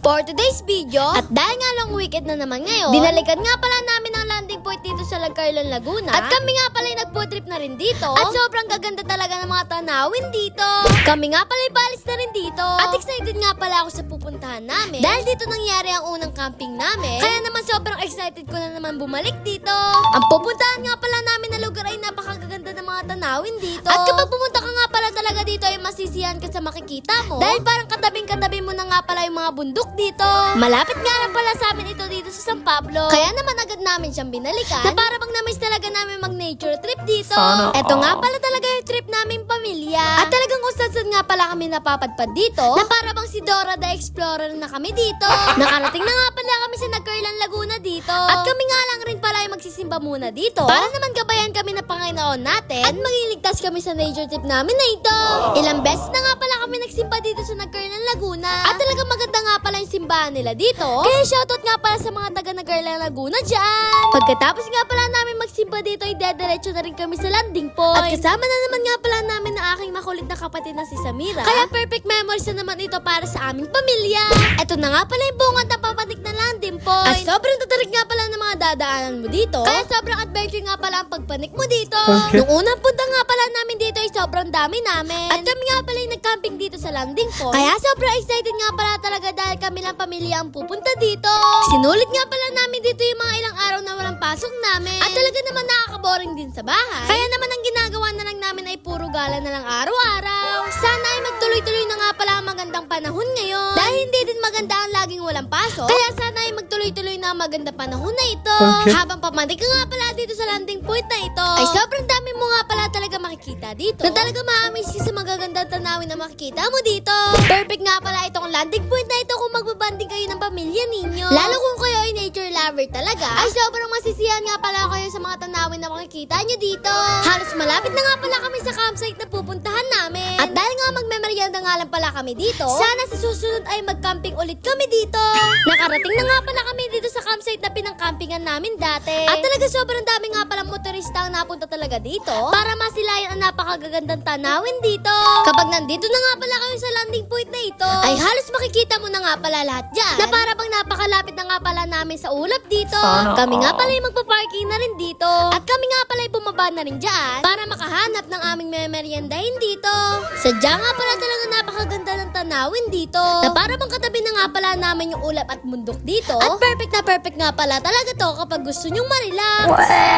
For today's video, at dahil nga long weekend na naman ngayon, binalikan nga pala namin ang landing point dito sa Lagcarlan, Laguna. At kami nga pala yung nag-food trip na rin dito. At sobrang gaganda talaga ng mga tanawin dito. Kami nga pala ibalis na rin dito. At excited nga pala ako sa pupuntahan namin. Dahil dito nangyari ang unang camping namin. Kaya naman sobrang excited ko na naman bumalik dito. Ang pupuntahan nga pala namin na lugar ay napakaganda ng mga tanawin dito. At kapag pumunta ka nga pala talaga dito ay masisiyahan ka sa makikita mo. Dahil parang katabing-katabi mo na nga pala yung mga bundok dito. Malapit nga lang pala sa amin ito dito sa San Pablo. Kaya naman agad namin siyang binalikan. Na para bang na-miss talaga namin mag-nature trip dito. Eto nga pala talaga yung trip namin pamilya. At talagang kung saan nga pala kami napapadpad dito. Na para bang si Dora the Explorer na kami dito. Nakarating na nga pala kami sa Lagcarlan, Laguna dito. At kami nga lang rin pala ay magsisimba muna dito. Para naman gabayan kami na Panginoon natin. At magiligtas kami sa nature trip namin na ito. Ilang beses na nga pala kami nagsimba dito sa Lagcarlan, Laguna. At talagang maganda nga pala yung simbahan nila dito. Kaya shoutout nga pala sa mga taga Lagcarlan, Laguna dyan. Pagkatapos nga pala namin magsimba dito ay dediretso na rin kami sa landing point. At kasama na naman nga pala namin ang aking makulit na kapatid na si Samira. Kaya perfect memories na naman ito para sa aming pamilya. Ito na nga pala yung bungad na papanik na landing point. At sobrang tatarik nga pala ng mga dadaanan mo dito. Kaya sobrang adventure nga pala ang pagpanik mo dito. Okay. Nung unang punta nga pala namin dito ay sobrang dami namin. At kami nga pala yung nag-camping dito sa landing point. Kaya sobrang excited nga pala talaga dahil kami lang pamilya ang pupunta dito. Sinulit nga pala namin dito yung mga ilang araw na walang pasok namin. At talaga naman nakaka-boring din sa bahay. Kaya naman ang ginagawa na lang namin ay puro gala na lang araw-araw. Sana ay magtuloy-tuloy na nga pala ang magandang panahon ngayon. Dahil hindi din maganda ang laging walang pasok. Kaya sana ay magtuloy-tuloy na ang maganda panahon na ito. Okay. Habang pamanik ka nga pala dito sa landing point na ito, ay sobrang dami mo nga pala talaga makikita dito. Na talaga ma-amaze ka sa magagandang tanawin na makikita mo dito. Perfect nga pala itong landing point na ito kung magbabanding kayo ng pamilya ninyo. Lalo kung kayo ay nature lover talaga, ay sobrang masisiyahan nga pala kayo sa mga tanawin na makikita nyo dito. Halos malapit na nga pala kami sa campsite na pupuntahan namin. At dahil nga magmemeryenda nga lang pala kami dito, sana sa susunod ay mag-camping ulit kami dito. Nakarating na nga pala kami dito sa campsite na pinang-campingan namin dati. At talaga sobrang dami nga pala motorista ang napunta talaga dito para masilayan ang napakagagandang tanawin dito. Kapag nandito na nga pala kayo sa landing point na ito, ay halos makikita mo na nga pala lahat dyan. Na para bang napakalapit na nga pala namin sa ulap dito. Kami nga pala yung magpa-parking na rin dito. At kami nga pala yung bumaba na rin dyan para makahanap ng aming memeryendahin dito. Sadya nga pala talaga napakaganda ng tanawin dito. Na para bang katabi na nga pala namin yung ulap at mundok dito. At perfect nga pala talaga to kapag gusto nyong ma-relax.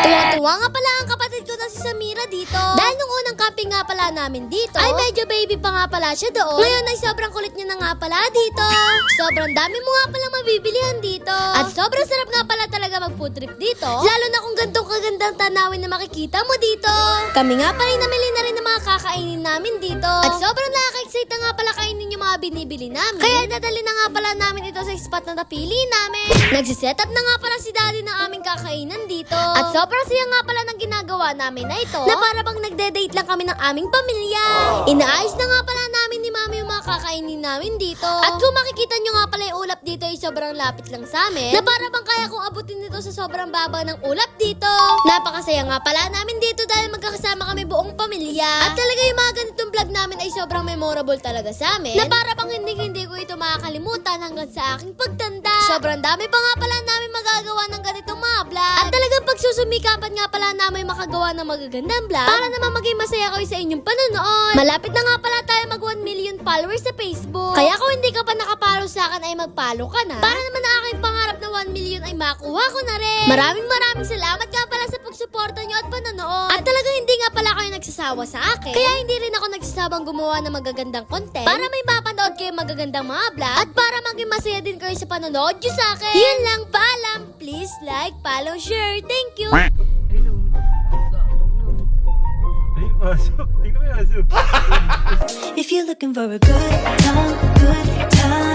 Tuwa-tuwa nga pala ang kapatid ko na si Samira dito. Dahil nung unang camping nga pala namin dito, ay medyo baby pa nga pala siya doon. Ngayon ay sobrang kulit niya na nga pala dito. Sobrang dami mo nga pala mabibilihan dito. At sobrang sarap nga pala talaga mag-food trip dito. Lalo na kung gantong kagandang tanawin na makikita mo dito. Kami nga pala ay namili na rin ng mga kakainin namin dito. At sobrang nakaka-excite na nga pala kainin yung mga binibili namin. Kaya nadali na nga pala namin ito sa spot na napili namin. Nagsiset up na nga pala si daddy ng aming kakainan dito. At sobrang siya nga pala ng ginagawa namin na ito. Na para bang nagde-date lang kami ng aming pamilya. Inaayos na nga pala namin ni mami yung mga kakainin namin dito. At kung makikita nyo nga pala yung ulap dito ay sobrang lapit lang sa amin. Na para bang kaya kong abutin nito sa sobrang baba ng ulap dito. Napakasaya nga pala namin dito dahil magkakasama kami buong pamilya. At talaga yung mga ganitong vlog namin ay sobrang memorable talaga sa amin. Na para bang hindi ko ito makakalimutan hanggang sa aking pagtanda. Sobrang dami pa nga pala namin magagawa ng ganitong mga vlog. At talagang pagsusumikapan nga pala namin makagawa ng magagandang vlog para naman maging masaya kayo sa inyong panonood. Malapit na nga pala tayo mag 1 million followers sa Facebook. Kaya kung hindi ka pa nakapalo sa akin ay magpalo ka na. Para naman ang aking pangarap na 1 million ay makuha ko na rin. Maraming salamat nga pala sa pagsuporta nyo at panonood. At talagang hindi nga pala kayo nagsasawa sa akin. Kaya hindi rin ako nagsasabang gumawa ng magagandang content para may mapanood kayo magagandang mga vlog at para maging masaya din kayo sa panonood nyo sa akin. Yan lang, paalam. Please like, follow, share. Thank you. Hello. Ay, aso. Tingnan mo yung aso. If you're looking for a good time